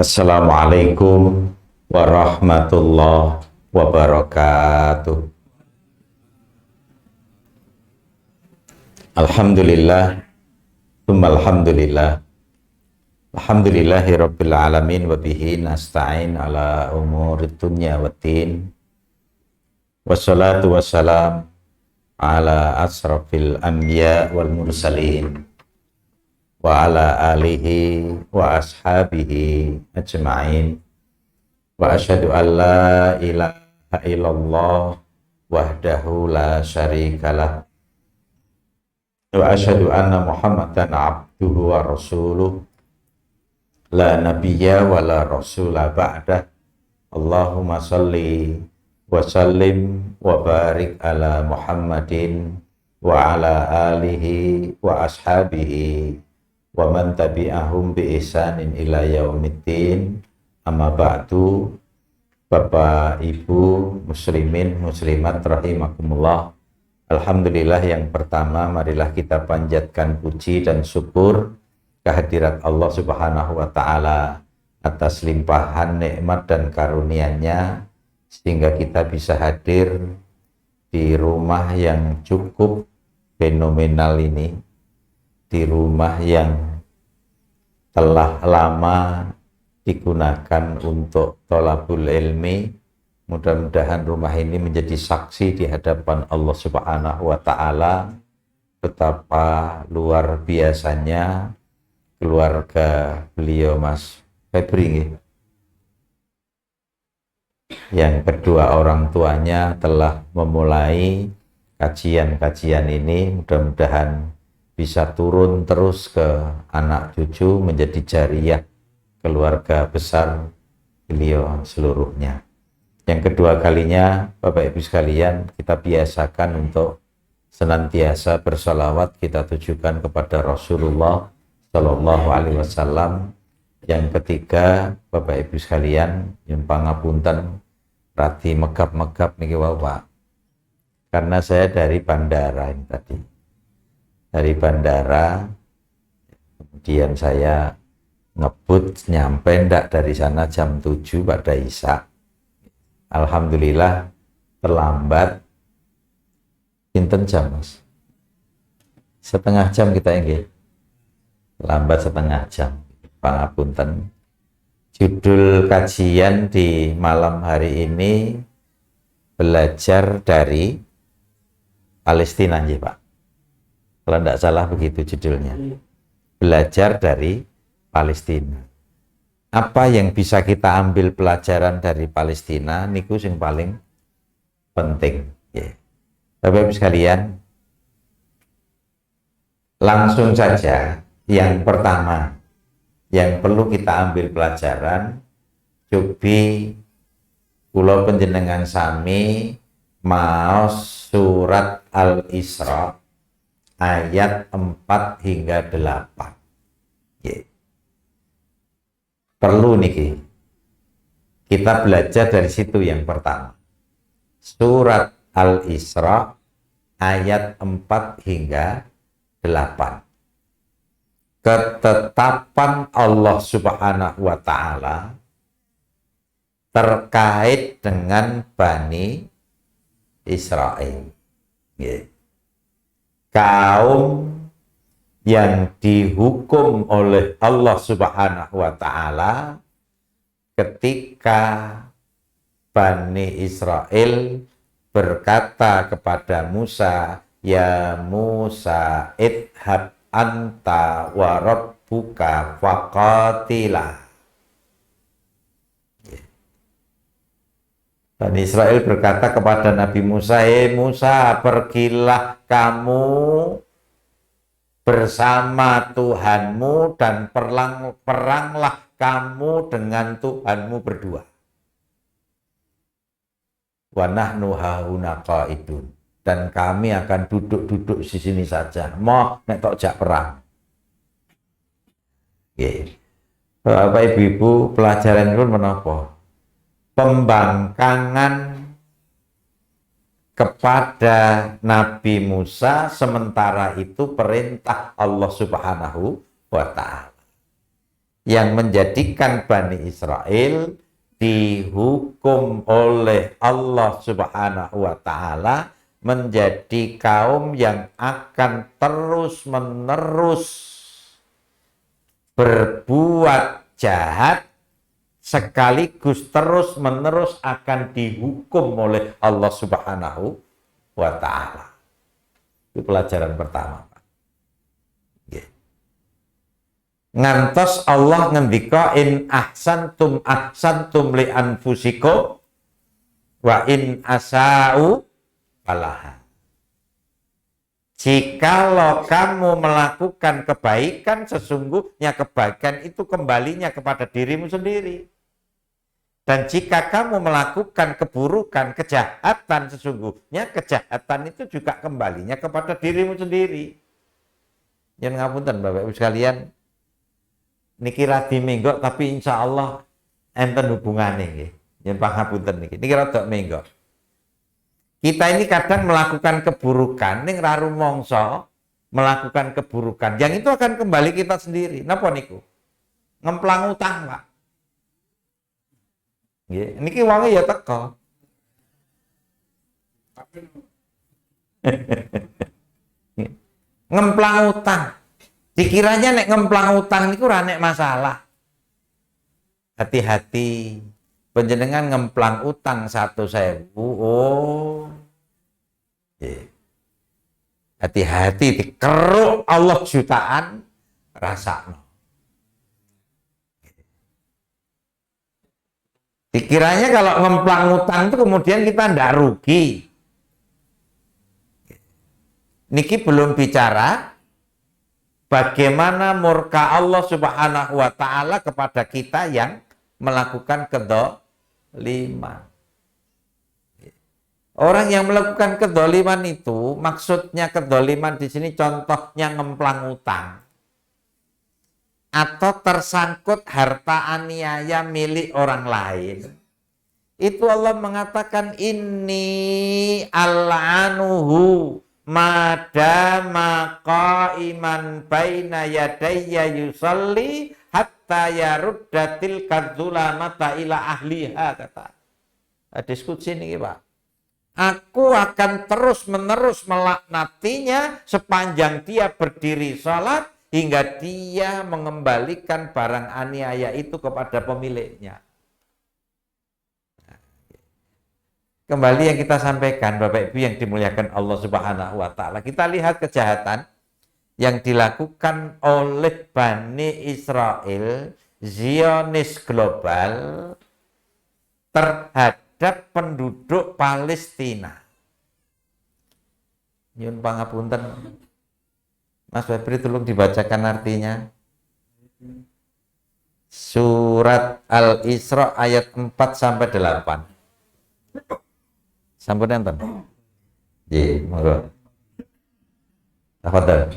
Assalamualaikum warahmatullahi wabarakatuh. Alhamdulillah, alhamdulillah. Alhamdulillahi rabbil alamin wa bihi nasta'in ala umurid dunya waddin. Wassalatu wassalam ala asrafil anbiya wal mursalin wa ala alihi wa ashabihi ajma'in. Wa asyhadu an la ilaha illallah wahdahu la syarikalah wa asyhadu anna Muhammadan abduhu wa rasuluh la nabiyya wa la rasula ba'dah. Allahumma salli wa sallim wa barik ala Muhammadin wa ala alihi wa ashabihi wa man tabi'ahum bi ihsanin ila yaumiddin. Amma ba'du. Bapak Ibu muslimin muslimat rahimakumullah. Alhamdulillah, yang pertama marilah kita panjatkan puji dan syukur kehadirat Allah Subhanahu wa taala atas limpahan nikmat dan karunia-Nya sehingga kita bisa hadir di rumah yang cukup fenomenal ini, di rumah yang telah lama digunakan untuk thalabul ilmi. Mudah-mudahan rumah ini menjadi saksi di hadapan Allah Subhanahu wa taala betapa luar biasanya keluarga beliau Mas Febri, yang kedua orang tuanya telah memulai kajian-kajian ini. Mudah-mudahan bisa turun terus ke anak cucu, menjadi jariyah keluarga besar beliau seluruhnya. Yang kedua kalinya, Bapak Ibu sekalian, kita biasakan untuk senantiasa bersalawat kita tujukan kepada Rasulullah Shallallahu Alaihi Wasallam. Yang ketiga, Bapak Ibu sekalian, yang pangapunten rati megap-megap niki Pak, karena saya dari bandara ini tadi, dari bandara, kemudian saya ngebut nyampe ndak dari sana jam 7 pada Isya. Alhamdulillah terlambat pinten jam Mas, setengah jam kita ini lambat setengah jam, pangapunten. Judul kajian di malam hari ini belajar dari Palestina, ya Pak, kalau tidak salah begitu judulnya, belajar dari Palestina. Apa yang bisa kita ambil pelajaran dari Palestina niku sing paling penting, ya. Bapak Ibu sekalian, langsung saja. Yang pertama yang perlu kita ambil pelajaran, cobi kula panjenengan sami maos surat Al-Isra ayat 4 hingga 8. Yeah. Perlu niki kita belajar dari situ. Yang pertama, surat Al-Isra ayat 4 hingga 8. Ketetapan Allah Subhanahu wa taala terkait dengan Bani Israel, kaum yang dihukum oleh Allah Subhanahu wa taala ketika Bani Israel berkata kepada Musa, "Ya Musa, idhab anta wa rabbuka faqatila." Bani Israel berkata kepada Nabi Musa, Musa, pergilah kamu bersama Tuhanmu dan peranglah kamu dengan Tuhanmu berdua. Wa nahnu hahuna qaidun, dan kami akan duduk-duduk di sini saja. Mau nek tok jak perang. Bapak Ibu, pelajaran itu menapa? Pembangkangan kepada Nabi Musa, sementara itu perintah Allah Subhanahu wa ta'ala. yang menjadikan Bani Israel dihukum oleh Allah Subhanahu wa Ta'ala menjadi kaum yang akan terus-menerus berbuat jahat, sekaligus terus-menerus akan dihukum oleh Allah Subhanahu wa Ta'ala. Itu pelajaran pertama, Pak. Ngantos Allah ngendika in ahsantum li anfusikum wa in asa'u falaha. Jikalau kamu melakukan kebaikan, sesungguhnya kebaikan itu kembalinya kepada dirimu sendiri. Dan jika kamu melakukan keburukan, kejahatan, sesungguhnya kejahatan itu juga kembalinya kepada dirimu sendiri. Yang ngapunten Bapak Ibu sekalian, niki radi menggok tapi insya Allah enten hubungannya nggih. Yen pangapunten niki rada menggok. Kita ini kadang melakukan keburukan ning ra rumangsa melakukan keburukan. Yang itu akan kembali kita sendiri. Napa niku? Ngemplang utang, Pak. Nggih, niki wonge ya teko. Ngemplang utang. Dikiranya nek ngemplang utang niku ora nek masalah. Hati-hati. Panjenengan ngemplang utang 1.000. Oh. Hati-hati dikeruk Allah jutaan rasakno. Dikiranya kalau ngemplang utang itu kemudian kita ndak rugi. Niki belum bicara bagaimana murka Allah Subhanahu wa Ta'ala kepada kita yang melakukan kedzaliman. Orang yang melakukan kedzaliman itu, maksudnya kedzaliman di sini contohnya ngemplang utang atau tersangkut harta aniaya milik orang lain. Itu Allah mengatakan inni al'anuhu madama qaiman baina yadayya yusalli hatta yaruddatil kadzulamata ila ahliha, kata hadis qudsi ini, Pak. Aku akan terus-menerus melaknatinya sepanjang dia berdiri salat hingga dia mengembalikan barang aniaya itu kepada pemiliknya. Kembali yang kita sampaikan, Bapak Ibu yang dimuliakan Allah Subhanahu wa Ta'ala, kita lihat kejahatan yang dilakukan oleh Bani Israel, Zionis global, terhadap penduduk Palestina. Nyun pangapunten, Mas Febri tolong dibacakan artinya. Surat Al-Isra ayat 4 sampai 8. Sampun enten. Nggih, monggo. Tafadhol.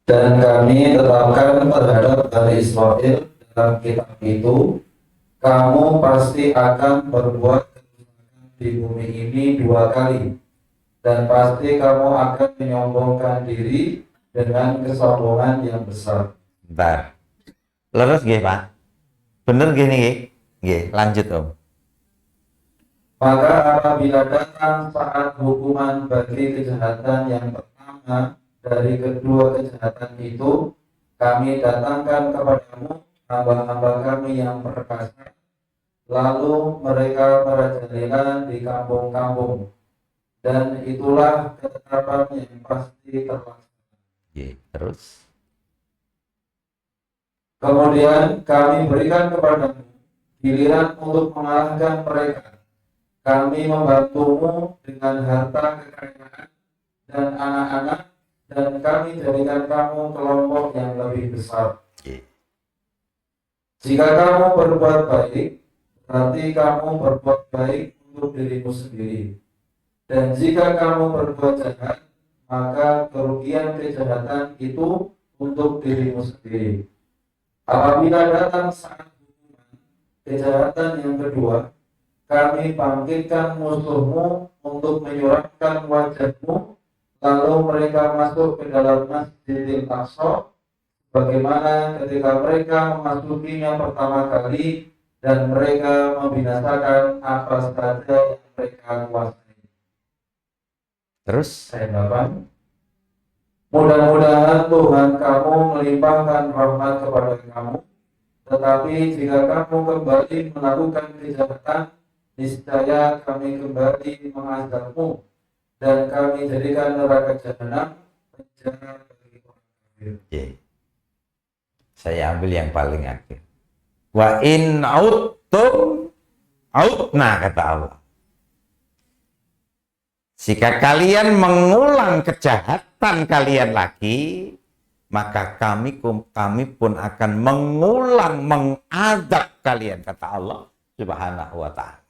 Dan kami tetapkan terhadap Bani Israel dalam kitab itu, kamu pasti akan berbuat kerusakan di bumi ini 2 kali, dan pasti kamu akan menyombongkan diri dengan kesombongan yang besar. Bentar. Leres nggih, Pak? Bener nggih niki? Nggih, lanjut, Om. Maka apabila datang saat hukuman bagi kejahatan yang pertama dari kedua kejahatan itu, kami datangkan kepadamu hamba-hamba kami yang perkasa, lalu mereka merajalela di kampung-kampung, dan itulah ketetapan yang pasti terlaksana. Terus? Kemudian kami berikan kepadamu giliran untuk mengalahkan mereka. Kami membantumu dengan harta kekayaan dan anak-anak, dan kami jadikan kamu kelompok yang lebih besar. Jika kamu berbuat baik, berarti kamu berbuat baik untuk dirimu sendiri. Dan jika kamu berbuat jahat, maka kerugian kejahatan itu untuk dirimu sendiri. Apabila datang saat hukuman kejahatan yang kedua, kami bangkitkan musuhmu untuk menyuratkan wajahmu lalu mereka masuk ke dalam Masjidil Aqsa, bagaimana ketika mereka memasukinya pertama kali dan mereka membinasakan apa saja yang mereka kuasai. Terus Ayat 8. Mudah-mudahan Tuhan kamu melimpahkan rahmat kepada kamu, tetapi jika kamu kembali melakukan kejahatan, niscaya kami kembali mengazabmu dan kami jadikan neraka jahanam penjara bagi orang kafir. saya ambil yang paling akhir. Wa in auttum autna, kata Allah. Jika kalian mengulang kejahatan kalian lagi, maka kami pun akan mengadab kalian, kata Allah Subhanahu wa ta'ala.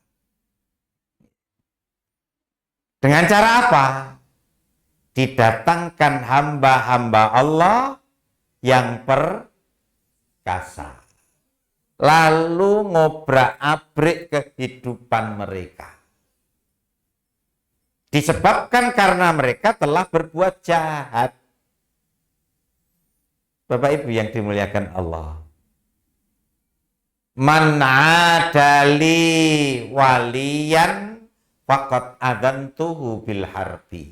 Dengan cara apa? Didatangkan hamba-hamba Allah yang perkasa, lalu ngobrak-abrik kehidupan mereka. Disebabkan karena mereka telah berbuat jahat. Bapak Ibu yang dimuliakan Allah. Man adali waliyan faqad adantuhu bil harbi.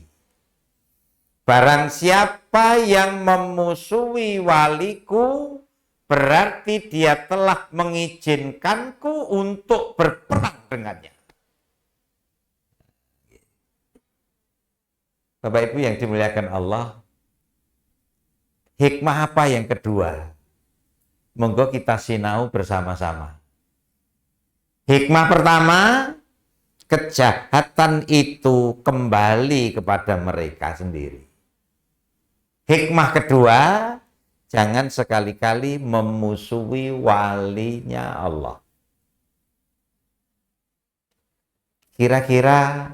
Barang siapa yang memusuhi waliku, berarti dia telah mengizinkanku untuk berperang dengannya. Bapak Ibu yang dimuliakan Allah, hikmah apa yang kedua? Monggo kita sinau bersama-sama. Hikmah pertama, kejahatan itu kembali kepada mereka sendiri. Hikmah kedua, jangan sekali-kali memusuhi walinya Allah. Kira-kira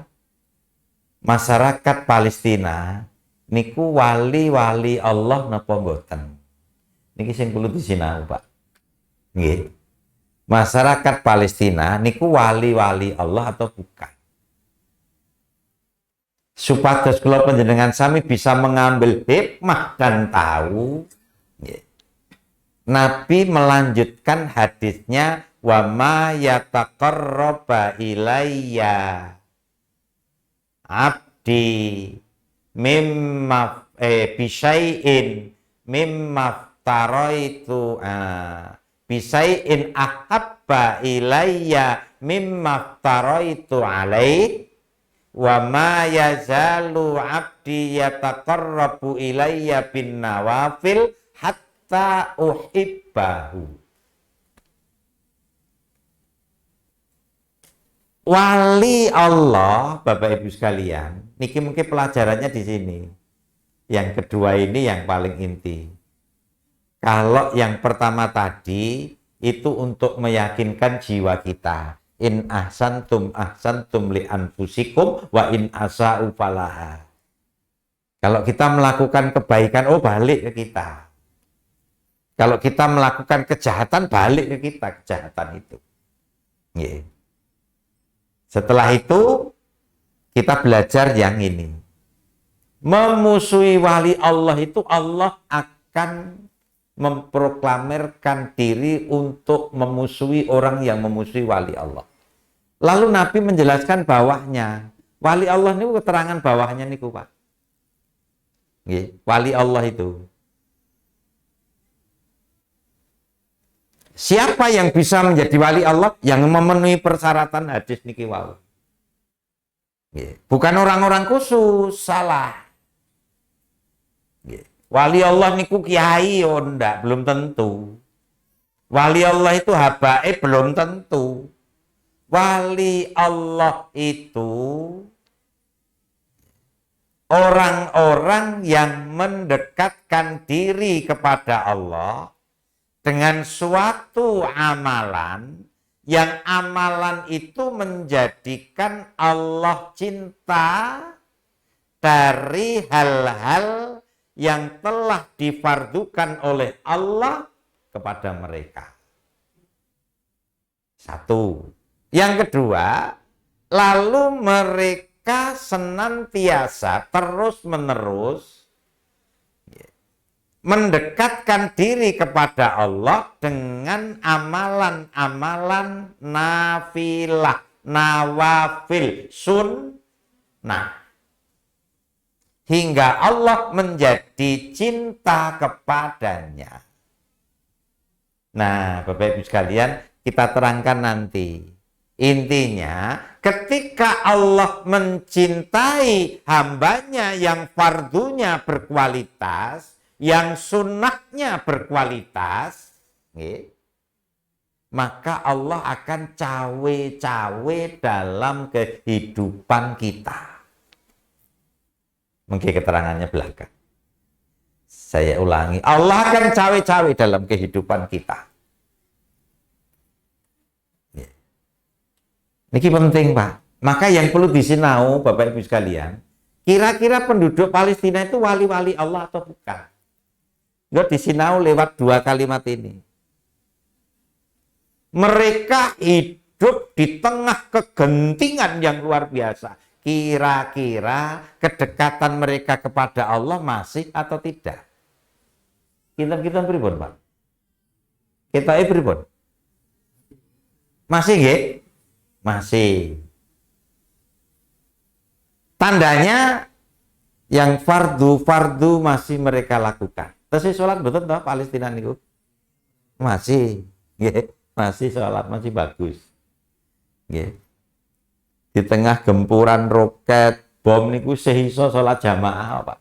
masyarakat Palestina niku wali-wali Allah napa mboten? Niki sing kudu disinau, Pak. Nggih. Masyarakat Palestina niku wali-wali Allah atau bukan? Supados kula panjenengan sami bisa mengambil hikmah dan tahu, nggih. Nabi melanjutkan hadisnya, wa ma yataqarraba ilayya abdi mimma bisyai'in mimma taraitu bisyai'in ahabba ilayya mimma taraitu alaih wa ma yazalu abdi yataqarrabu ilayya bin nawafil hatta uhibbahu. Wali Allah, Bapak Ibu sekalian, niki mungkin pelajarannya di sini. Yang kedua ini yang paling inti. Kalau yang pertama tadi itu untuk meyakinkan jiwa kita. In ahsantum li anfusikum wa in asa'u falaha. Kalau kita melakukan kebaikan, oh balik ke kita. Kalau kita melakukan kejahatan, balik ke kita kejahatan itu. Yeah. Setelah itu, kita belajar yang ini. Memusuhi wali Allah itu Allah akan memproklamirkan diri untuk memusuhi orang yang memusuhi wali Allah. Lalu Nabi menjelaskan bawahnya. Wali Allah ini keterangan bawahnya nih, Pak. Wali Allah itu. Siapa yang bisa menjadi wali Allah? Yang memenuhi persyaratan hadis niki wau. Bukan orang-orang khusus, salah. Wali Allah niku kiai, oh enggak, belum tentu. Wali Allah itu habaib, belum tentu. Wali Allah itu orang-orang yang mendekatkan diri kepada Allah dengan suatu amalan, yang amalan itu menjadikan Allah cinta dari hal-hal yang telah difardukan oleh Allah kepada mereka. Satu. Yang kedua, lalu mereka mereka senantiasa terus-menerus mendekatkan diri kepada Allah dengan amalan-amalan nafilah, nawafil, sunnah. Hingga Allah menjadi cinta kepadanya. Nah, Bapak Ibu sekalian, kita terangkan nanti. Intinya, ketika Allah mencintai hambanya yang fardunya berkualitas, yang sunnahnya berkualitas, maka Allah akan cawe-cawe dalam kehidupan kita. Mungkin keterangannya belakang. Saya ulangi, Allah akan cawe-cawe dalam kehidupan kita. Ini penting, Pak. Maka yang perlu disinau, Bapak Ibu sekalian, kira-kira penduduk Palestina itu wali-wali Allah atau bukan? Nggak disinau lewat dua kalimat ini. Mereka hidup di tengah kegentingan yang luar biasa. Kira-kira kedekatan mereka kepada Allah masih atau tidak? Kita pripun, Pak? Kita pripun? Masih nggih? Masih. Tandanya yang fardu masih mereka lakukan. Terus sholat betul toh Palestina niku? Masih. Nggih, masih sholat, masih bagus. Nggih. Di tengah gempuran roket, bom niku sehiso sholat jamaah, Pak.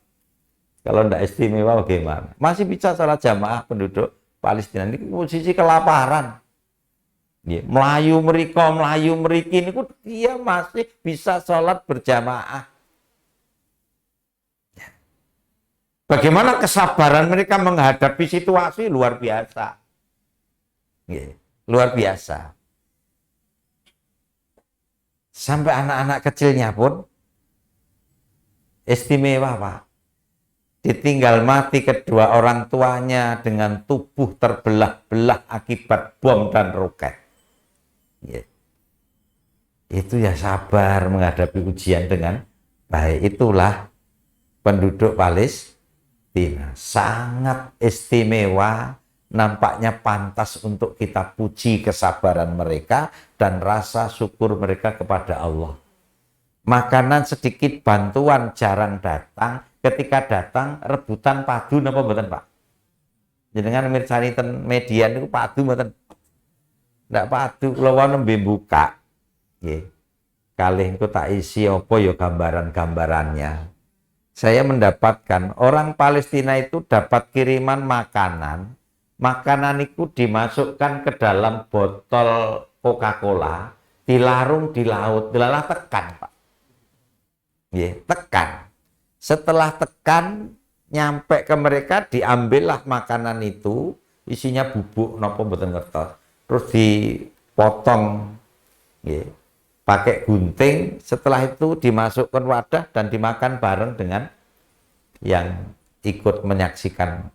Kalau ndak istimewa bagaimana? Masih bisa sholat jamaah penduduk Palestina ini posisi kelaparan. Ya, Melayu meriki niku dia masih bisa sholat berjamaah. Ya. Bagaimana kesabaran mereka menghadapi situasi luar biasa. Ya, luar biasa. Sampai anak-anak kecilnya pun istimewa, Pak. Ditinggal mati kedua orang tuanya dengan tubuh terbelah-belah akibat bom dan roket. Ya. Itu ya sabar menghadapi ujian dengan baik. Itulah penduduk Palestina. Sangat istimewa. Nampaknya pantas untuk kita puji kesabaran mereka dan rasa syukur mereka kepada Allah. Makanan sedikit, bantuan jarang datang. Ketika datang, rebutan padu napa mboten, Pak? Jenengan mirsani ten media niku padu mboten? Ndak padu, kula nembe buka. Nggih. Kalih engko tak isi apa ya gambaran-gambarannya. Saya mendapatkan orang Palestina itu dapat kiriman makanan. Makanan itu dimasukkan ke dalam botol Coca-Cola, dilarung di laut, dilalah tekan, Pak. Ya, tekan. Setelah tekan, nyampe ke mereka, diambillah makanan itu, isinya bubuk, nopo mboten ngertos. Terus dipotong, ya, pakai gunting. Setelah itu dimasukkan wadah dan dimakan bareng dengan yang ikut menyaksikan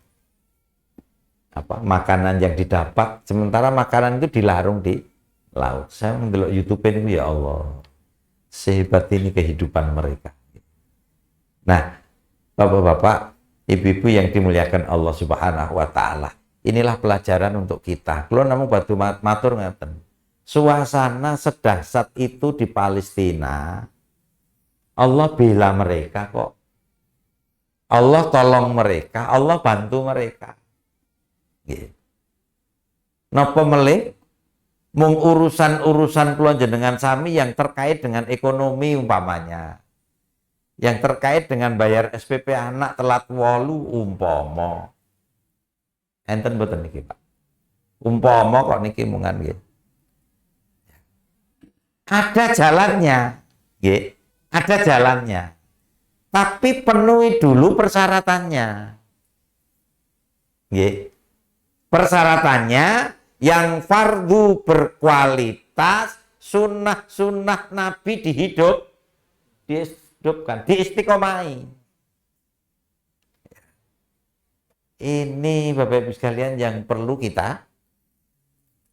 makanan yang didapat, sementara makanan itu dilarung di laut. Saya mendelok YouTube ini, ya Allah, sehebat ini kehidupan mereka. Nah, Bapak-bapak, Ibu-ibu yang dimuliakan Allah Subhanahu wa taala, inilah pelajaran untuk kita. Kalau namung batu matur ngaten. Suasana sedahsyat itu di Palestina, Allah bela mereka kok. Allah tolong mereka, Allah bantu mereka. Napa melih mung urusan-urusan kula jenengan sami yang terkait dengan ekonomi umpamanya, yang terkait dengan bayar SPP anak telat 8 umpama enten mboten niki, Pak, umpama kok niki mungan nggih, ada jalannya nggih, ada jalannya, tapi penuhi dulu persyaratannya nggih. Persyaratannya yang fardu berkualitas, sunnah Nabi dihidupkan, diistiqomai. Ini Bapak Ibu sekalian yang perlu kita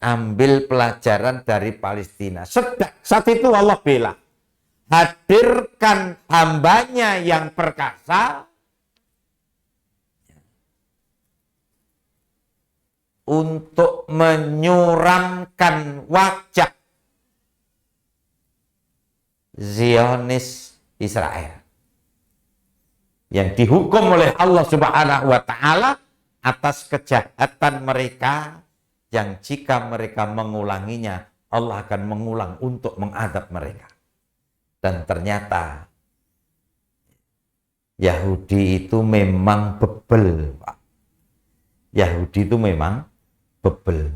ambil pelajaran dari Palestina. Saat itu Allah bela. hadirkan hambanya yang perkasa untuk menyuramkan wajah Zionis Israel yang dihukum oleh Allah Subhanahu wa Ta'ala atas kejahatan mereka, yang jika mereka mengulanginya Allah akan mengulang untuk mengadab mereka. Dan ternyata Yahudi itu memang bebel, Pak. Yahudi itu memang bebel.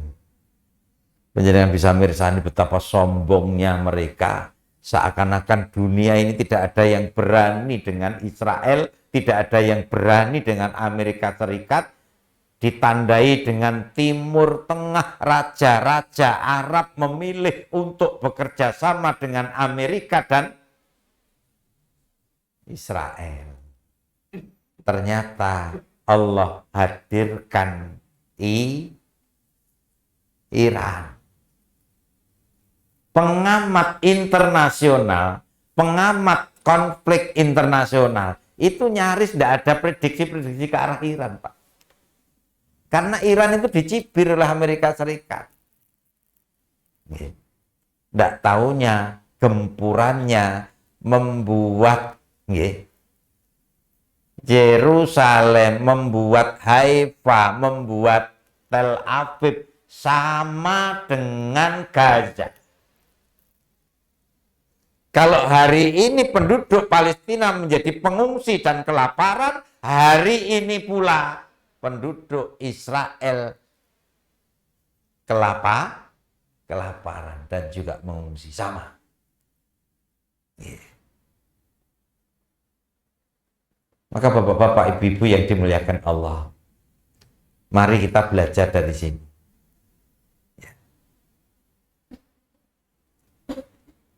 Penjenengan bisa mirsani betapa sombongnya mereka, seakan-akan dunia ini tidak ada yang berani dengan Israel, tidak ada yang berani dengan Amerika Serikat, ditandai dengan Timur Tengah, raja-raja Arab memilih untuk bekerja sama dengan Amerika dan Israel. Ternyata Allah hadirkan Iran. Pengamat internasional, pengamat konflik internasional, itu nyaris tidak ada prediksi-prediksi ke arah Iran, Pak. Karena Iran itu dicibir oleh Amerika Serikat. Tidak taunya gempurannya membuat Yerusalem, membuat Haifa, membuat Tel Aviv sama dengan Gaza. Kalau hari ini penduduk Palestina menjadi pengungsi dan kelaparan, hari ini pula penduduk Israel kelaparan dan juga mengungsi sama. Maka bapak-bapak, ibu-ibu yang dimuliakan Allah, mari kita belajar dari sini.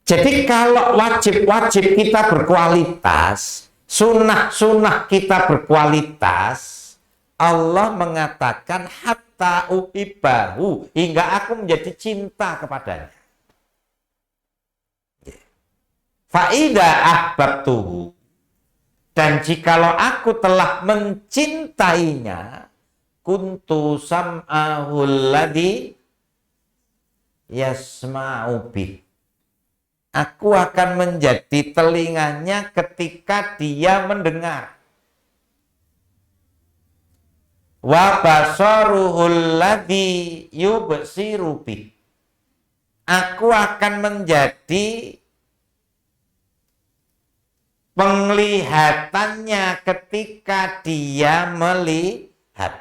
Jadi kalau wajib-wajib kita berkualitas, sunnah-sunnah kita berkualitas, Allah mengatakan hatta uhibbahu, hingga aku menjadi cinta kepadanya. Fa'idha ahbabtuhu, dan jikalau aku telah mencintainya, kuntu sam'ahul ladzi yasma'u bih, aku akan menjadi telinganya ketika dia mendengar. Wa basaruhul ladzi yubsiru bih, aku akan menjadi penglihatannya ketika dia melihat.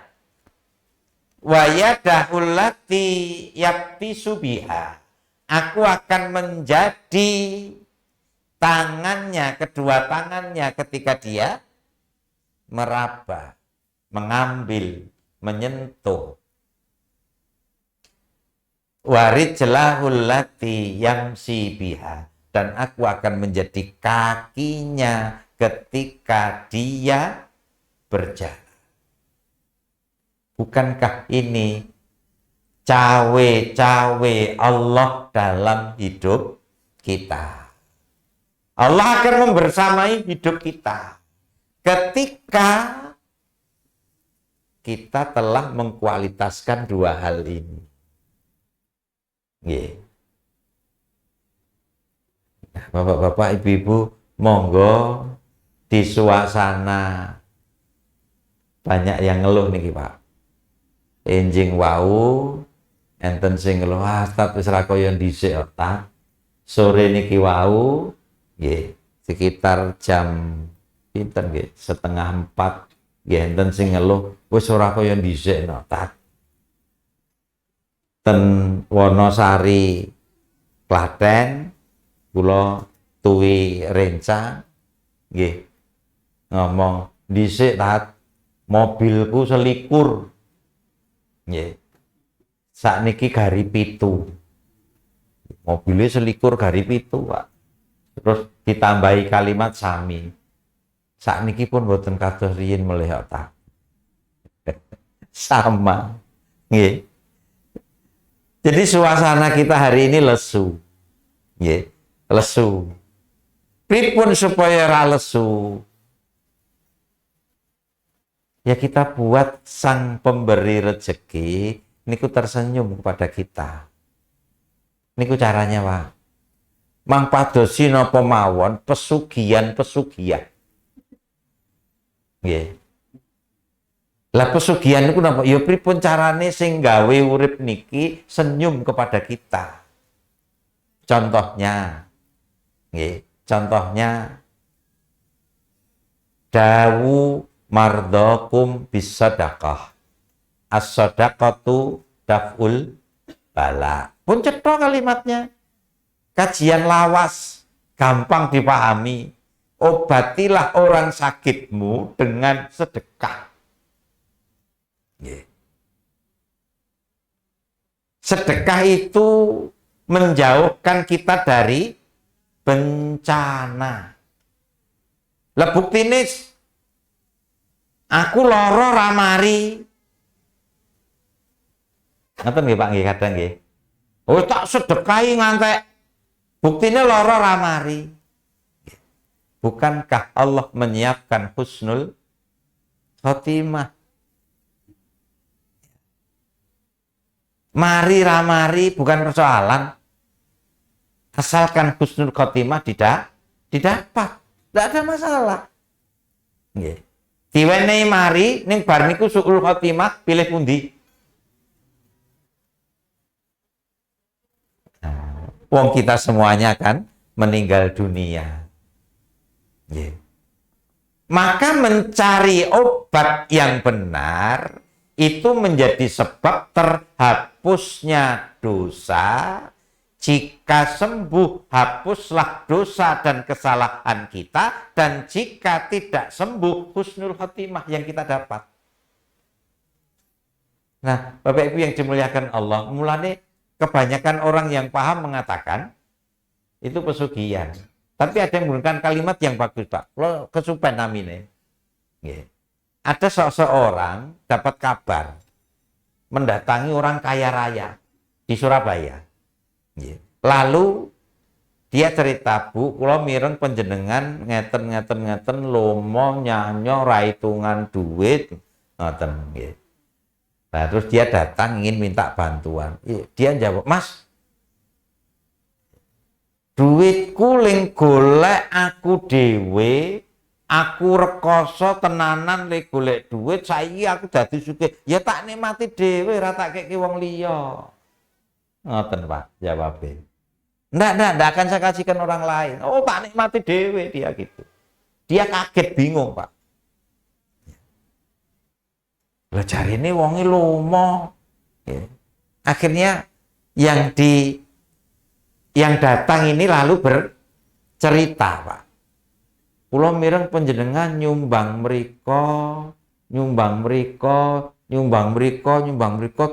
Wa yadahul lati yabtisu biha, aku akan menjadi tangannya, kedua tangannya ketika dia meraba, mengambil, menyentuh. Warijlahul lati yamsi biha, dan aku akan menjadi kakinya ketika dia berjalan. Bukankah ini cawe-cawe Allah dalam hidup kita? Allah akan membersamai hidup kita ketika kita telah mengkualitaskan dua hal ini. Nah, bapak-bapak, ibu-ibu, monggo di suasana banyak yang ngeluh nih Pak. Enjing wau enten sing ngeluh, Ustaz wis ra kaya dhisik ta. Sore niki wau nggih sekitar jam pinten nggih 3:30 nggih enten sing ngeluh wis ora kaya dhisik ta. Ten Wonosari Klaten kula tuwi rencang nggih ngomong dhisik ta mobilku selikur. Nggih. Sakniki gari 7. Mobilnya selikur gari 7, Pak. Terus ditambahi kalimat sami. Sakniki pun boten kados riyin melih ta. Sama. Nggih. Jadi suasana kita hari ini lesu. Nggih, lesu. Pripun supaya ora lesu? Ya kita buat sang pemberi rezeki niku tersenyum kepada kita. Niku caranya, Pak. Mang padosi napa mawon pesugihan-pesugihan. Nggih. Lah pesugihan niku napa? Ya pripun carane sing gawe urip niki senyum kepada kita. Contohnya, nggih, contohnya dawu mardokum bisadaqah. As-sadaqatu daf'ul bala. Pun cetha kalimatnya. Kajian lawas, gampang dipahami. Obatilah orang sakitmu dengan sedekah. Sedekah itu menjauhkan kita dari bencana. Lah buktine aku lara ramari. Ngoten nggih Pak nggih kadang nggih. Oh tak sedekahi ngantek buktine lara ramari. Bukankah Allah menyiapkan husnul khotimah? Mari ramari bukan persoalan. Asalkan husnul khotimah didapat. Tidak ada masalah. Nggih. Diwenehi mari ning bar niku suul khotimah pilih pundi? Nah, wong kita semuanya kan meninggal dunia. Nggih. Maka mencari obat yang benar itu menjadi sebab terhapusnya dosa. Jika sembuh, hapuslah dosa dan kesalahan kita. Dan jika tidak sembuh, husnul khotimah yang kita dapat. Nah, Bapak Ibu yang dimuliakan Allah, mulane kebanyakan orang yang paham mengatakan itu pesugihan. Tapi ada yang menggunakan kalimat yang bagus, Pak. Lo kesupen namine. Ada seseorang dapat kabar mendatangi orang kaya raya di Surabaya. Lalu dia cerita, Bu, kula mireng panjenengan ngeten lomo nyanyo ra hitungan duit ngoten nggih. Nah, terus dia datang ingin minta bantuan. Dia jawab, "Mas, duitku ling golek aku dhewe, aku rekoso tenanan le golek duit, saiki aku dadi sugih. Ya tak nikmati dhewe, ra tak keki wong liya." Ngoten Pak jawabnya. Ndak akan saya kasihkan orang lain. Oh tak nikmati dhewe dia gitu. Dia kaget bingung Pak. Lah jarine wonge lomo. Akhirnya yang datang ini lalu bercerita Pak. Kula mireng panjenengan nyumbang mriko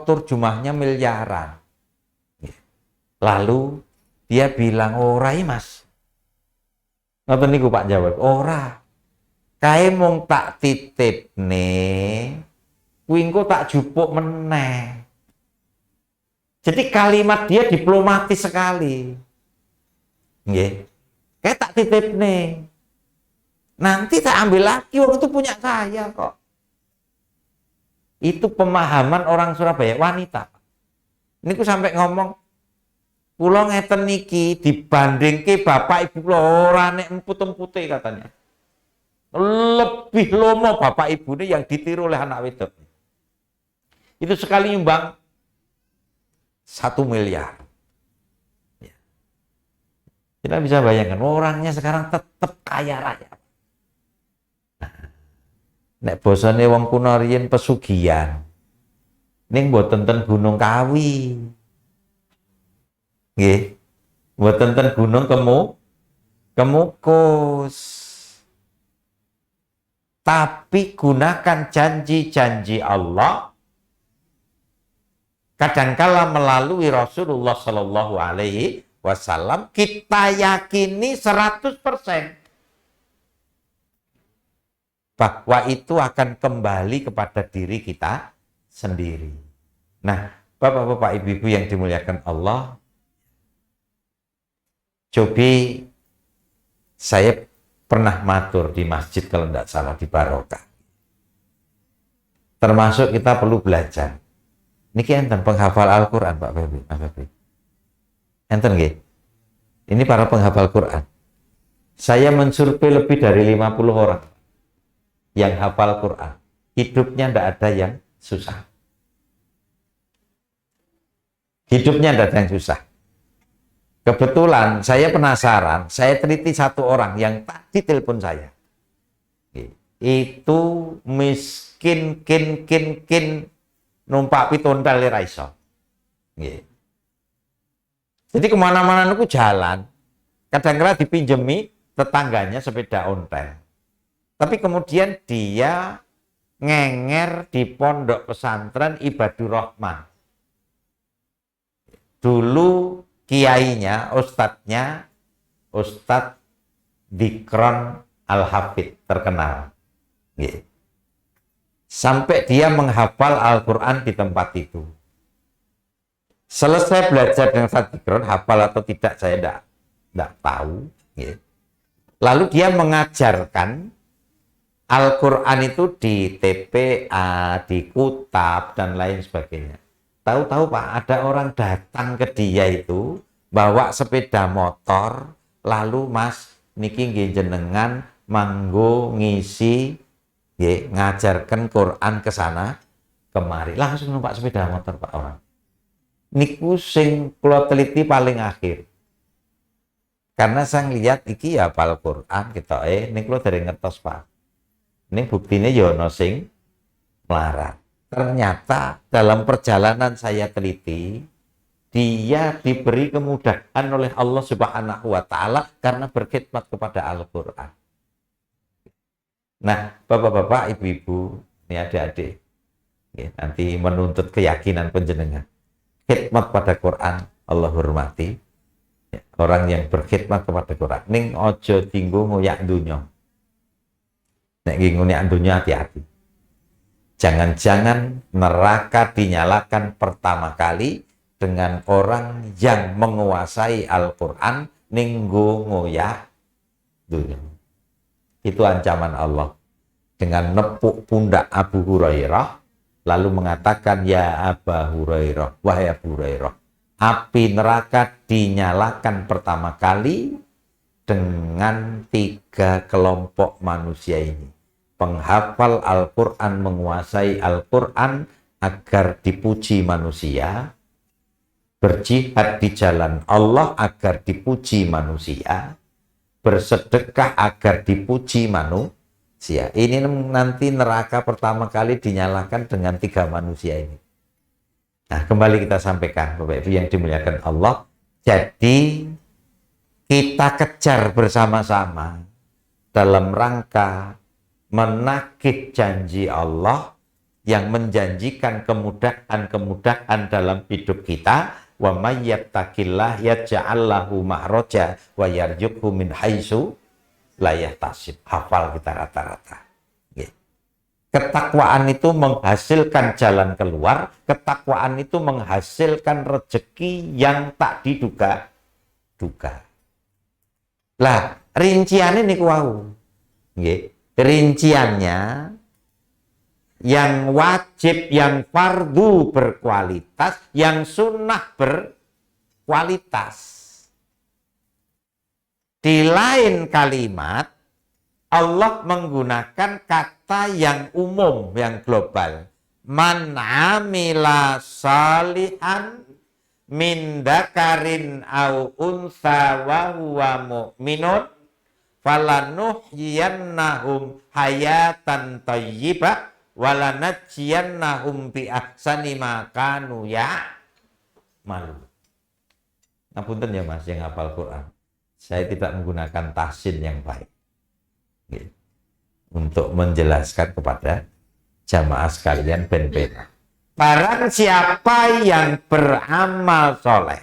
tur jumlahnya miliaran. Lalu dia bilang, "Ora Mas." Ngoten niku Pak jawab, "Ora. Kae mung tak titipne, kuwi engko tak jupuk meneh." Jadi kalimat dia diplomatis sekali. Nggih. Kae tak titipne. Nanti tak ambil lagi, wong itu punya saya kok. Itu pemahaman orang Surabaya, wanita. Niku sampai ngomong, "Kula ngeten niki dibandingke bapak ibu kula ora nek emput-empute," katanya. Lebih lomo bapak ibu ini yang ditiru oleh anak wedok. Itu sekali nyumbang 1 miliar. Kita bisa bayangkan orangnya sekarang tetap kaya raya. Nek bosone wong kuno riyen pesugihan. Ning mboten ten Gunung Kawi. Nggih. Mboten ten Gunung Kemukus. Tapi gunakan janji-janji Allah kadangkala melalui Rasulullah Shallallahu Alaihi Wasallam kita yakini 100% bahwa itu akan kembali kepada diri kita sendiri. Nah, Bapak-bapak, Ibu-ibu yang dimuliakan Allah, coba Saya pernah matur di masjid kalau tidak salah di Barokah. Termasuk kita perlu belajar. Niki enten penghafal Al-Quran Pak Febi, Mas Febi. Enten nggih? Ini para penghafal Quran. Saya mensurvei lebih dari 50 orang yang hafal Quran. Hidupnya tidak ada yang susah. Hidupnya tidak ada yang susah. Kebetulan saya penasaran, saya teliti satu orang yang tadi telepon saya. Itu miskin kin numpak pitontel ora iso. Jadi kemana-mana aku jalan, kadang-kadang dipinjemi tetangganya sepeda ontel. Tapi kemudian dia ngenger di pondok pesantren Ibadur Rahman. Dulu kiainya, ustadznya, Ustadz Dikron Al-Hafidh terkenal. Sampai dia menghafal Al-Quran di tempat itu. Selesai belajar dengan Ustadz Dikron, hafal atau tidak saya tidak tahu. Lalu dia mengajarkan Al-Quran itu di TPA, di Kutab, dan lain sebagainya. Tahu-tahu Pak, ada orang datang ke dia itu, bawa sepeda motor, lalu Mas, niki nggih jenengan manggo ngisi, ngajarkan Quran ke sana, kemari. Langsung numpak sepeda motor Pak orang. Niku sing kula teliti paling akhir. Karena saya lihat iki ya hafal Quran kita niku kula dari ngertos Pak. Ini buktinya ya ono sing melarat. Ternyata dalam perjalanan saya teliti, dia diberi kemudahan oleh Allah Subhanahu wa Ta'ala karena berkhidmat kepada Al-Quran. Nah, bapak-bapak, ibu-ibu, ini adik-adik, nanti menuntut keyakinan penjenengan. Khidmat pada Quran, Allah hormati. Orang yang berkhidmat kepada Quran. Ning ojo tinggu ngoyak dunya. Nek ngoyak dunya hati-hati. Jangan-jangan neraka dinyalakan pertama kali dengan orang yang menguasai Al-Quran ninggo ngoyak dunia. Itu ancaman Allah. Dengan nepuk pundak Abu Hurairah, lalu mengatakan, ya Aba Hurairah, wahai Abu Hurairah, api neraka dinyalakan pertama kali dengan 3 kelompok manusia ini. Penghafal Al-Quran menguasai Al-Quran agar dipuji manusia, berjihad di jalan Allah agar dipuji manusia, bersedekah agar dipuji manusia. Ini nanti neraka pertama kali dinyalakan dengan 3 manusia ini. Nah, kembali kita sampaikan, Bapak Ibu yang dimuliakan Allah. Jadi, kita kejar bersama-sama dalam rangka menagih janji Allah yang menjanjikan kemudahan-kemudahan dalam hidup kita. Wa may yattaqillah yaj'al lahu makhraja wa yarzuqhu min haitsu la yahtasib. Hafal kita rata-rata. Ketakwaan itu menghasilkan jalan keluar, ketakwaan itu menghasilkan rezeki yang tak diduga-duga. Lah, rinciannya niku wau. Nggih. Rinciannya yang wajib, yang fardu berkualitas, yang sunnah berkualitas. Di lain kalimat, Allah menggunakan kata yang umum, yang global. Man amila salihan min dakarin au unsa wa huwa mu'minun falanuhyiyannahum hayatan thayyibah walanajjiyannahum bi ahsani ma kanu ya'malun. Ngapunten ya Mas yang hafal Quran. Saya tidak menggunakan tahsin yang baik untuk menjelaskan kepada jamaah sekalian ben-ben. Barang siapa yang beramal soleh,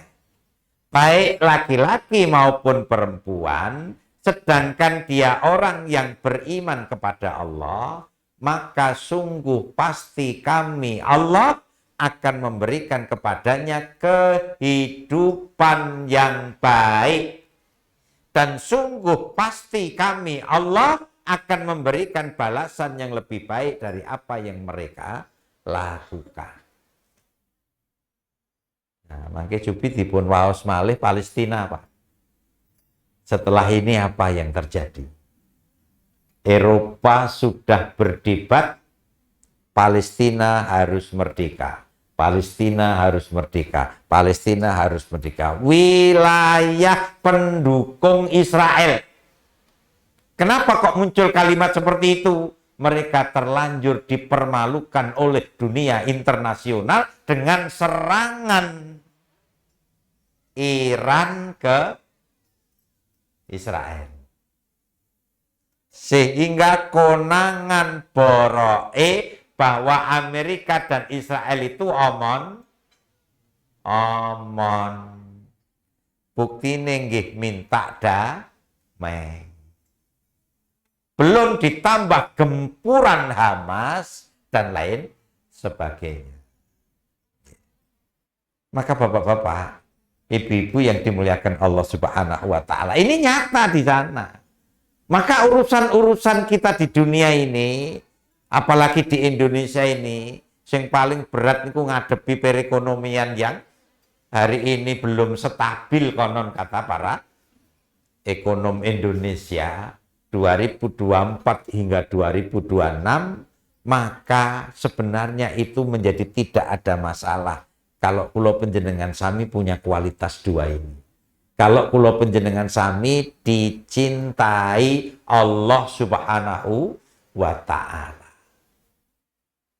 baik laki-laki maupun perempuan, sedangkan dia orang yang beriman kepada Allah, maka sungguh pasti kami Allah akan memberikan kepadanya kehidupan yang baik. dan sungguh pasti kami Allah akan memberikan balasan yang lebih baik dari apa yang mereka lakukan. Nah, mangke Jubi dipun waos malih Palestina, Pak. Setelah ini apa yang terjadi? Eropa sudah berdebat, Palestina harus merdeka. Palestina harus merdeka. Palestina harus merdeka. Wilayah pendukung Israel. Kenapa kok muncul kalimat seperti itu? Mereka terlanjur dipermalukan oleh dunia internasional dengan serangan Iran ke Israel. Sehingga konangan boroe bahwa Amerika dan Israel itu omon. Bukti nggih minta damai. Belum ditambah gempuran Hamas dan lain sebagainya. Maka bapak-bapak, ibu-ibu yang dimuliakan Allah Subhanahu wa Ta'ala, ini nyata di sana. Maka urusan-urusan kita di dunia ini, apalagi di Indonesia ini, yang paling berat itu ngadepi perekonomian yang hari ini belum stabil konon kata para ekonom Indonesia 2024 hingga 2026, maka sebenarnya itu menjadi tidak ada masalah kalau pulau penjenengan sami punya kualitas dua ini. Kalau pulau penjenengan sami dicintai Allah Subhanahu wa Ta'ala.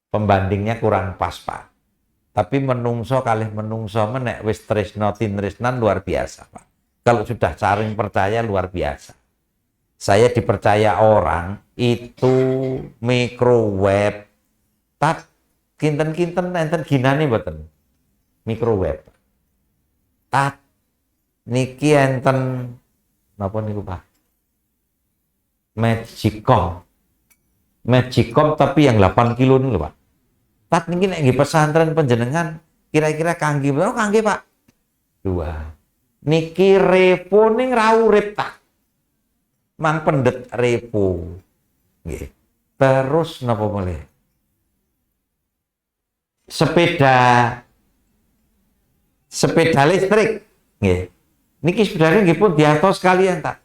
Pembandingnya kurang pas, Pak. Tapi menungso kalih menungso menek wis tresno tinresnan luar biasa, Pak. Kalau sudah saling percaya luar biasa. Saya dipercaya orang itu microwave. Tak kinten-kinten enten ginane mboten. Microwave. Tak niki enten napa niku Pak? Magicom. Magicom tapi yang 8 kilo niku Pak. Tat niki nek nggih pesantren panjenengan kira-kira kangge berapa kangge Pak? 2. Niki repo ning ra urip tak. Mang pendet repo. Nggih. Terus napa boleh? Sepeda listrik. Nggih. Niki sebenarnya nggih pun diatos sekalian tak.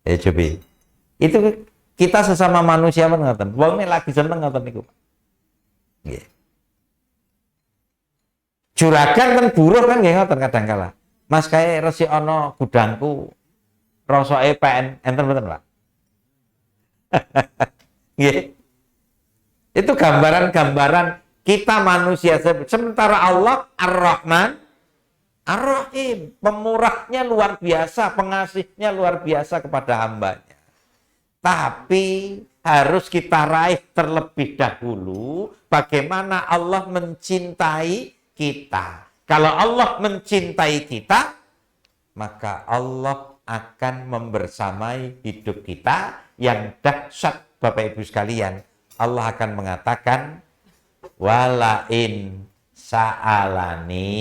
Coba. Itu kita sesama manusia men ngoten. Wong nek lagi seneng ngoten niku. Nggih. Juragan kan buruh kan nggih ngoten kadang kala. Mas kae resi ana gudangku rasake PN enten mboten, Pak? Nggih. Itu gambaran-gambaran kita manusia sementara Allah Ar-Rahman Ar-Rahim, pemurahnya luar biasa, pengasihnya luar biasa kepada hambanya. Tapi harus kita raih terlebih dahulu bagaimana Allah mencintai kita. Kalau Allah mencintai kita, maka Allah akan membersamai hidup kita yang dahsyat, Bapak Ibu sekalian. Allah akan mengatakan, walain sa'alani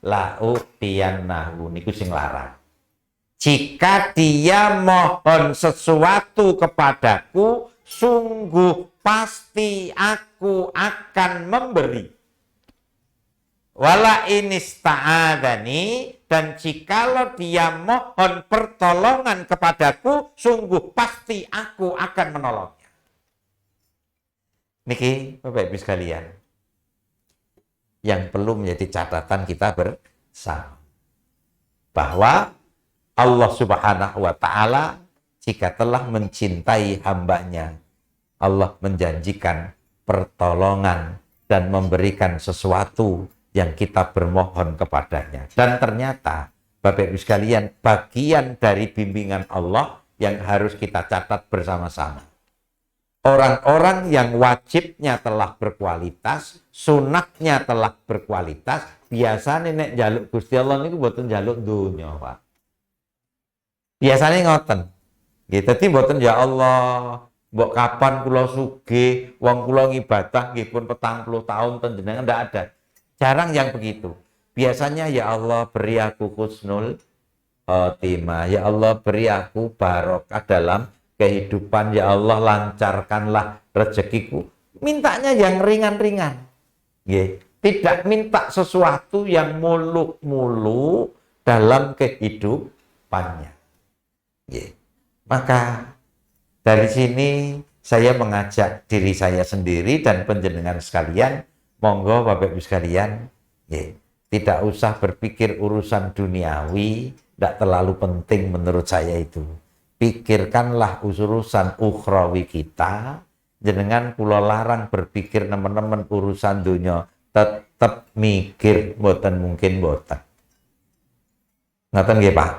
la'utiyannahu, niku sing larang. Jika dia mohon sesuatu kepadaku, sungguh pasti aku akan memberi. Wala inista'adani, dan jikalau dia mohon pertolongan kepadaku, sungguh pasti aku akan menolongnya. Niki Bapak Ibu sekalian, yang perlu menjadi catatan kita bersama, bahwa Allah Subhanahu wa Ta'ala jika telah mencintai hambanya, Allah menjanjikan pertolongan dan memberikan sesuatu yang kita bermohon kepadanya. Dan ternyata Bapak Ibu sekalian, bagian dari bimbingan Allah yang harus kita catat bersama-sama. Orang-orang yang wajibnya telah berkualitas, sunatnya telah berkualitas, biasanya nek jaluk Gusti Allah niku mboten jaluk dunya, Pak. Biasanya ngoten. Nggih, dadi mboten ya Allah, mbok kapan kula sugih, wong kula ngibadah nggih pun 40 tahun panjenengan ndak ada. Jarang yang begitu. Biasanya ya Allah beri aku husnul khotimah. Ya Allah, beri aku barokah dalam kehidupan. Ya Allah, lancarkanlah rezekiku. Mintanya yang ringan-ringan. Nggih. Tidak minta sesuatu yang muluk-muluk dalam kehidupannya. Nggih. Maka dari sini saya mengajak diri saya sendiri dan panjenengan sekalian, monggo Bapak Ibu sekalian, tidak usah berpikir urusan duniawi, tidak terlalu penting menurut saya itu. Pikirkanlah urusan ukhrawi kita, jenengan kula larang berpikir nemen-nemen urusan dunia, tetap mikir, mboten mungkin mboten. Ngoten nggih Pak?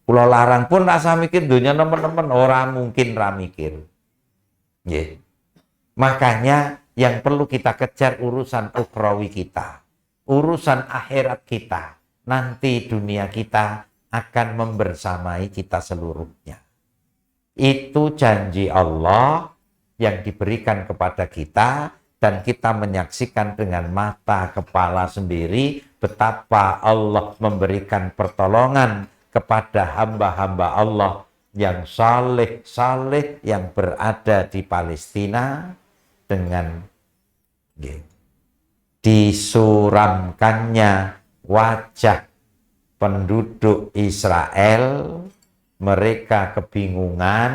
Kula larang pun rasa mikir dunia nemen-nemen, orang mungkin ra mikir. Yeah. Makanya yang perlu kita kejar urusan ukhrawi kita, urusan akhirat kita. Nanti dunia kita akan membersamai kita seluruhnya. Itu janji Allah yang diberikan kepada kita, dan kita menyaksikan dengan mata kepala sendiri betapa Allah memberikan pertolongan kepada hamba-hamba Allah yang saleh-saleh yang berada di Palestina dengan disuramkannya wajah penduduk Israel. Mereka kebingungan,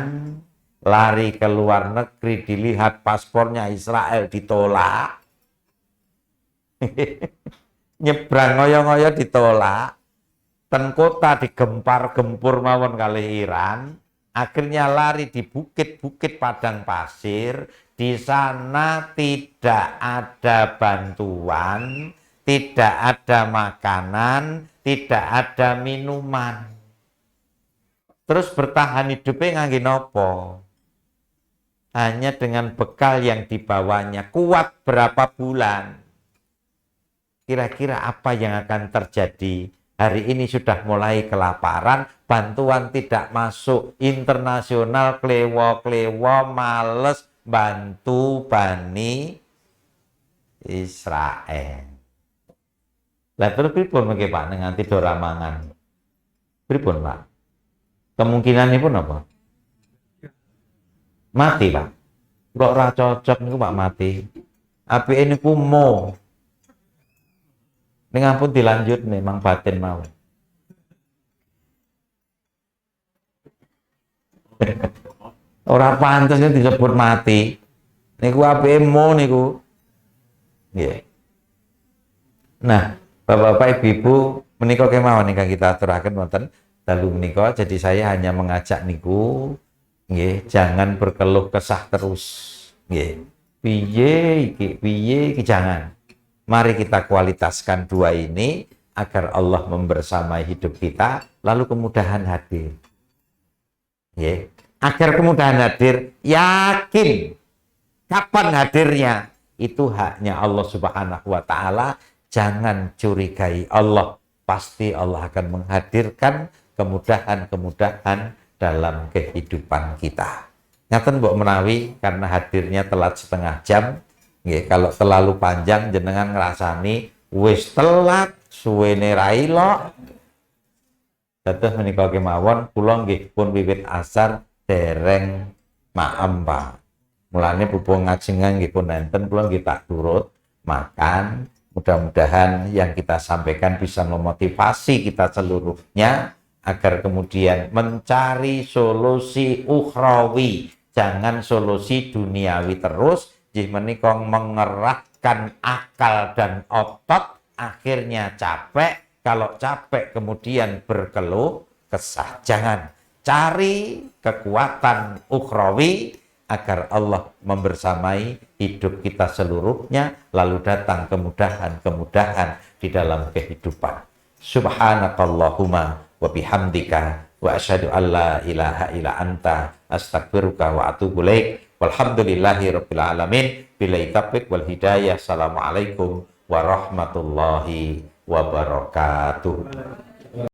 lari ke luar negeri, dilihat paspornya Israel ditolak. Nyebrang ngoyo-ngoyo ditolak. Ten kota digempar-gempur mawon kali Iran, akhirnya lari di bukit-bukit padang pasir. Di sana tidak ada bantuan, tidak ada makanan, tidak ada minuman. Terus bertahan hidupnya ngangge nopo? Hanya dengan bekal yang dibawanya. Kuat berapa bulan? Kira-kira apa yang akan terjadi? Hari ini sudah mulai kelaparan, bantuan tidak masuk, internasional klewo-klewo, males bantu Bani Israel. Lah terus pripun mengke Pak dengan tidur ramangan? Pripun Pak? Kemungkinan ini pun apa? Mati Pak. Kok ora cocok niku Pak mati. Apike niku mo. Ning ampun dilanjut memang batin mau. Ora pantes disebut mati. Niku apike mo niku. Nggih. Nah, Bapak-bapak Ibu-ibu menika kemawon ingkang kita aturaken wonten dalu menika. Jadi saya hanya mengajak niku nggih, jangan berkeluh kesah terus. Nggih. Piye iki jangan. Mari kita kualitaskan dua ini agar Allah membersamai hidup kita, lalu kemudahan hadir. Ya. Agar kemudahan hadir, yakin kapan hadirnya itu haknya Allah Subhanahu wa Ta'ala. Jangan curigai Allah, pasti Allah akan menghadirkan kemudahan-kemudahan dalam kehidupan kita. Ngaten mbok menawi karena hadirnya telat setengah jam. Nggih, kalau terlalu panjang jenengan ngrasani wis telat suwene ra ilok. Dados menika kemawon kula nggih pun wiwit asar dereng maem Pak. Mulane pupung ngajengan nggih pun enten kula nggih tak turut makan. Mudah-mudahan yang kita sampaikan bisa memotivasi kita seluruhnya agar kemudian mencari solusi ukhrawi, jangan solusi duniawi terus. Jadi menika mengerahkan akal dan otot, akhirnya capek. Kalau capek kemudian berkeluh kesah. Jangan. Cari kekuatan ukhrawi agar Allah membersamai hidup kita seluruhnya, lalu datang kemudahan-kemudahan di dalam kehidupan. Subhanakallahumma wa bihamdika wa asyhadu an la ilaha illa anta astaghfiruka wa atubu ilaik. Walhamdulillahi rabbil alamin. Billahi taufiq wal hidayah. Assalamualaikum warahmatullahi wabarakatuh.